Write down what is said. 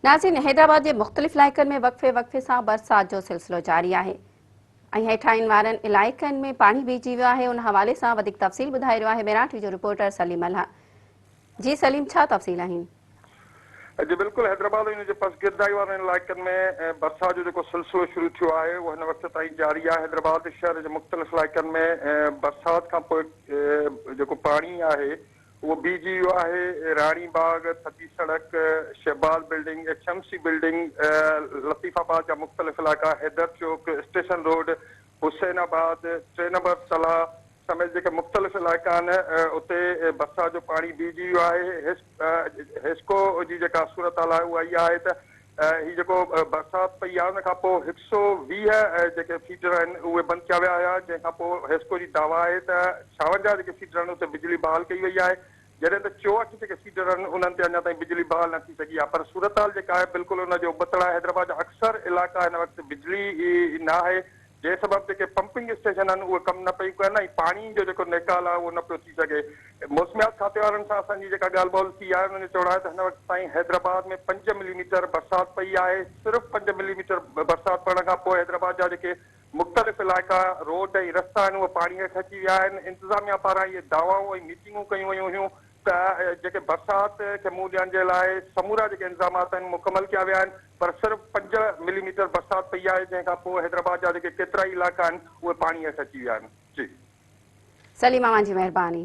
नाज़रीन, हैदराबाद के मुख़्तलिफ़ इलाइक़नि में वक़्फ़े सां बरसात जो सिलसिलो जारी है। हेठाइन वारनि इलाइक़नि में पानी बीहजी वियो आहे। उन हवाले सां वधीक तफ़सील ॿुधाए रहियो आहे मराठी जो रिपोर्टर सलीम अल्हा। जी सलीम, छा तफ़सील आहिनि? जी बिल्कुल, हैदराबाद जे पसगिरदाई वारनि इलाइक़नि में बरसात जो सिलसिलो शुरू थियो आहे उहो हिन वक़्त ताईं जारी आहे। हैदराबाद शहर जे मुख़्तलिफ़ इलाइक़नि में बरसात खां पोइ जेको पाणी आहे उहो बीहजी वियो आहे। राणी बाग, थदी सड़क, शहबाज बिल्डिंग, शमसी बिल्डिंग, लतीफ़ाबाद जा मुख़्तलिफ़ इलाइक़ा, हैदर चौक, स्टेशन रोड, हुसैनाबाद, 3 नंबर तला समेत जेके मुख़्तलिफ़ इलाइक़ा आहिनि उते बरसात जो पाणी बीहजी वियो आहे। हिस्को जी जेका सूरत हाल आहे उहा इहा आहे त हीउ जेको बरसाति पई आहे उन खां पोइ 120 जेके फीडर आहिनि उहे बंदि कया विया हुआ, जंहिंखां पोइ हिस्को जी दावा आहे त 56 जेके फीडर आहिनि उते बिजली बहाल कई वई आहे, जॾहिं त 64 जेके फीडर आहिनि उन्हनि ते अञा ताईं बिजली बहाल न थी सघी आहे। पर सूरत हाल जेका आहे बिल्कुलु उनजो बतड़ा आहे। हैदराबाद जा अक्सर इलाइक़ा हिन वक़्तु बिजली न आहे, जंहिं सबबु जेके पंपिंग स्टेशन आहिनि उहे कमु न पई कनि ऐं पाणी जो जेको निकाल आहे उहो न पियो थी सघे। मौसमियात खाते वारनि सां असांजी जेका ॻाल्हि ॿोल थी आहे उन्हनि चवणो आहे त हिन वक़्तु ताईं हैदराबाद में 5 मिलीमीटर बरसाति पई आहे। सिर्फ़ु 5 मिलीमीटर बरसाति पवण खां पोइ हैदराबाद जा जेके मुख़्तलिफ़ इलाइक़ा, रोड ऐं रस्ता आहिनि उहे पाणीअ हेठि अची विया आहिनि। इंतिज़ामिया पारां इहे दावाऊं ऐं मीटिंगूं कयूं वयूं हुयूं त जेके बरसाति खे मुंहुं ॾियण जे लाइ समूरा जेके इंतज़ामात आहिनि मुकमल कया विया आहिनि, पर सिर्फ़ु 5 मिलीमीटर बरसाति पई आहे, जंहिंखां पोइ हैदराबाद जा जेके केतिरा ई इलाइक़ा आहिनि उहे पाणी हेठि अची विया आहिनि। जी सलीम, जी महिरबानी।